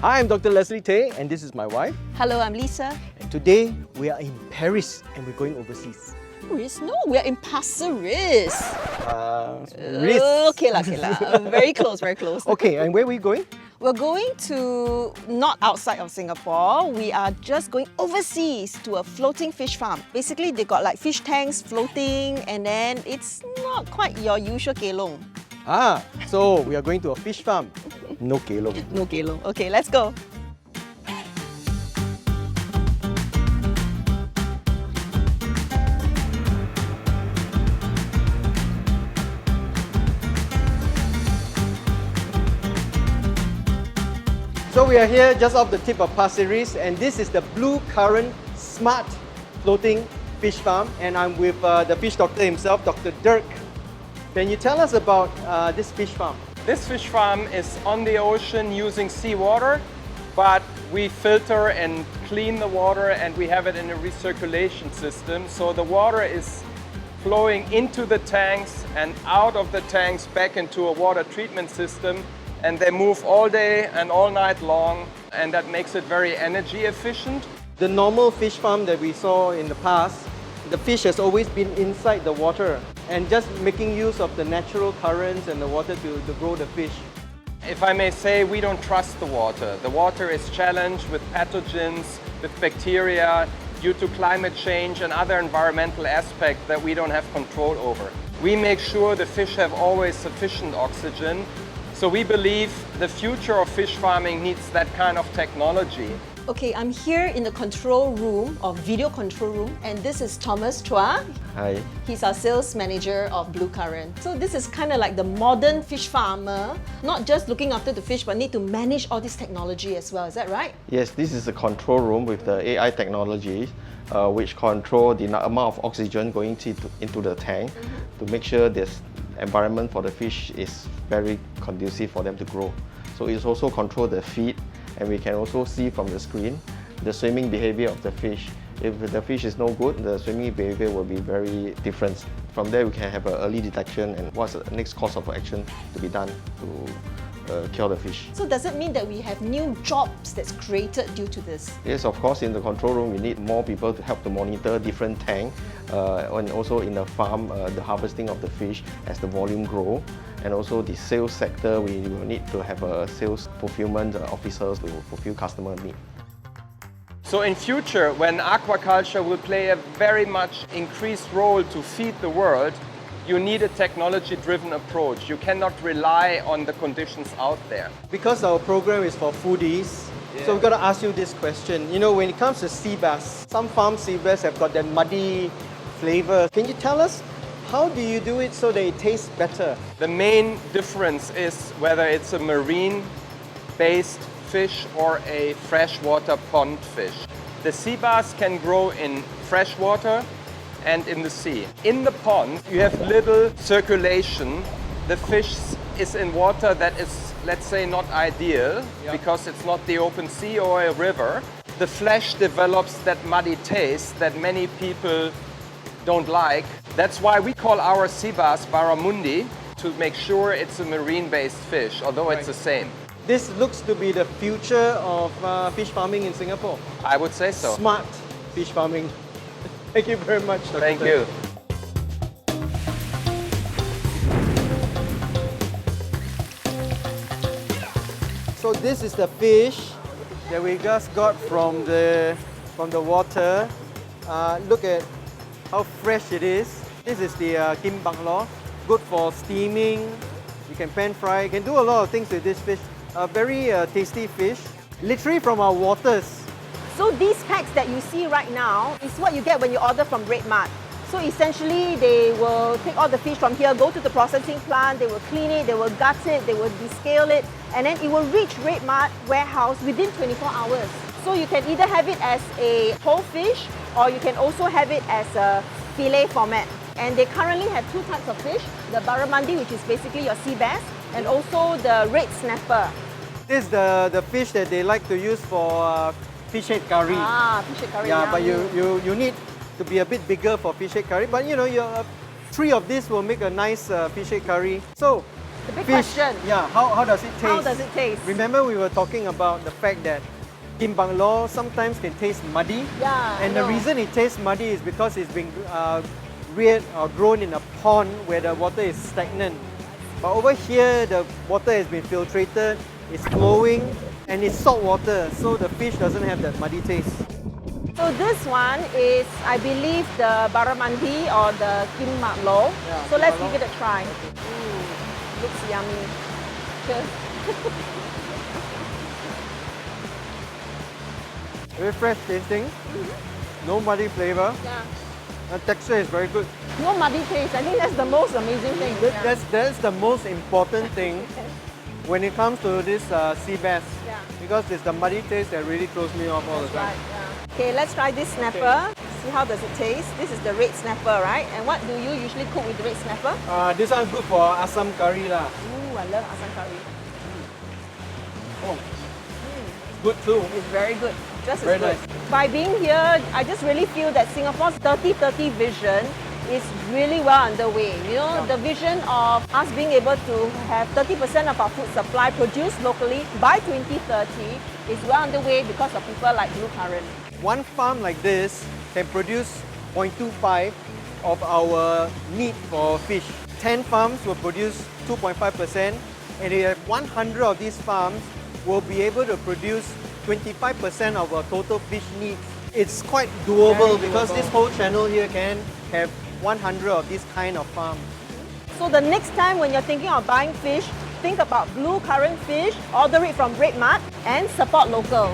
Hi, I'm Dr. Leslie Tay, and this is my wife. Hello, I'm Lisa. And today we are in Paris and we're going overseas. Paris? No, we're in Pasir Ris. Ris. Okay, very close, very close. Okay, and where are we going? We're going to not outside of Singapore. We are just going overseas to a floating fish farm. Basically, they got like fish tanks floating, and then it's not quite your usual kelong. So we are going to a fish farm. No kelong. No kelong. Okay, let's go. So we are here just off the tip of Pasir Ris, and this is the BluCurrent Smart Floating Fish Farm, and I'm with the fish doctor himself, Dr. Dirk. Can you tell us about this fish farm? This fish farm is on the ocean using seawater, but we filter and clean the water and we have it in a recirculation system. So the water is flowing into the tanks and out of the tanks back into a water treatment system, and they move all day and all night long, and that makes it very energy efficient. The normal fish farm that we saw in the past, the fish has always been inside the water and just making use of the natural currents and the water to grow the fish. If I may say, we don't trust the water. The water is challenged with pathogens, with bacteria, due to climate change and other environmental aspects that we don't have control over. We make sure the fish have always sufficient oxygen. So we believe the future of fish farming needs that kind of technology. Okay, I'm here in the control room, or video control room, and this is Thomas Chua. Hi. He's our sales manager of BluCurrent. So this is kind of like the modern fish farmer, not just looking after the fish, but need to manage all this technology as well. Is that right? Yes, this is a control room with the AI technology, which control the amount of oxygen going into the tank to make sure this environment for the fish is very conducive for them to grow. So it's also control the feed, and we can also see from the screen the swimming behavior of the fish. If the fish is no good, the swimming behavior will be very different. From there, we can have an early detection and what's the next course of action to be done to kill the fish. So does it mean that we have new jobs that's created due to this? Yes, of course, in the control room, we need more people to help to monitor different tanks, and also in the farm, the harvesting of the fish as the volume grow. And also the sales sector, we will need to have a sales fulfillment officers to fulfill customer need. So in future, when aquaculture will play a very much increased role to feed the world, you need a technology-driven approach. You cannot rely on the conditions out there. Because our program is for foodies, so we've got to ask you this question. You know, when it comes to sea bass, some farm sea bass have got that muddy flavor. Can you tell us, how do you do it so that it tastes better? The main difference is whether it's a marine-based fish or a freshwater pond fish. The sea bass can grow in freshwater and in the sea. In the pond, you have little circulation. The fish is in water that is, let's say, not ideal because it's not the open sea or a river. The flesh develops that muddy taste that many people don't like. That's why we call our sea bass barramundi, to make sure it's a marine-based fish, although it's the same. This looks to be the future of fish farming in Singapore. I would say so. Smart fish farming. Thank you very much, Dr. Thank Tan. you. So this is the fish that we just got from the water. Look at how fresh it is. This is the kim bang lo, good for steaming. You can pan fry. You can do a lot of things with this fish. A very tasty fish, literally from our waters. So these packs that you see right now is what you get when you order from RedMart. So essentially, they will take all the fish from here, go to the processing plant, they will clean it, they will gut it, they will descale it, and then it will reach RedMart warehouse within 24 hours. So you can either have it as a whole fish, or you can also have it as a fillet format. And they currently have two types of fish, the barramundi, which is basically your sea bass, and also the red snapper. This is the fish that they like to use for fish head curry. Fish head curry. Yeah, but you need to be a bit bigger for fish head curry. But you know, 3 of these will make a nice fish head curry. So The big fish, question. yeah, how does it taste? How does it taste? Remember we were talking about the fact that kim bang lo sometimes can taste muddy. Yeah, And I the know. reason it tastes muddy is because it's been reared or grown in a pond where the water is stagnant. But over here, the water has been filtrated, it's flowing, and it's salt water, so the fish doesn't have that muddy taste. So this one is, I believe, the barramundi or the kim mak lo. Yeah, So kim let's mak give lo. it a try. Looks yummy. Cheers. Very fresh tasting, no muddy flavor, Yeah. and texture is very good. No muddy taste. I think that's the most amazing thing. That's the most important thing when it comes to this sea bass, Yeah. because it's the muddy taste that really throws me off all the time. Right, yeah. Okay, let's try this snapper. See how does it taste. This is the red snapper, right? And what do you usually cook with the red snapper? This one's good for asam curry lah. Ooh, I love asam curry. Oh, good too. It's very good. Just as Very good. nice. By being here, I just really feel that Singapore's 30-30 vision is really well underway. You know, the vision of us being able to have 30% of our food supply produced locally by 2030 is well underway because of people like BluCurrent. One farm like this can produce 0.25 of our meat for fish. 10 farms will produce 2.5%, and if 100 of these farms will be able to produce 25% of our total fish needs. It's quite doable, Very because doable. this whole channel here can have 100 of this kind of farms. So the next time when you're thinking of buying fish, think about BluCurrent fish, order it from RedMart, and support local.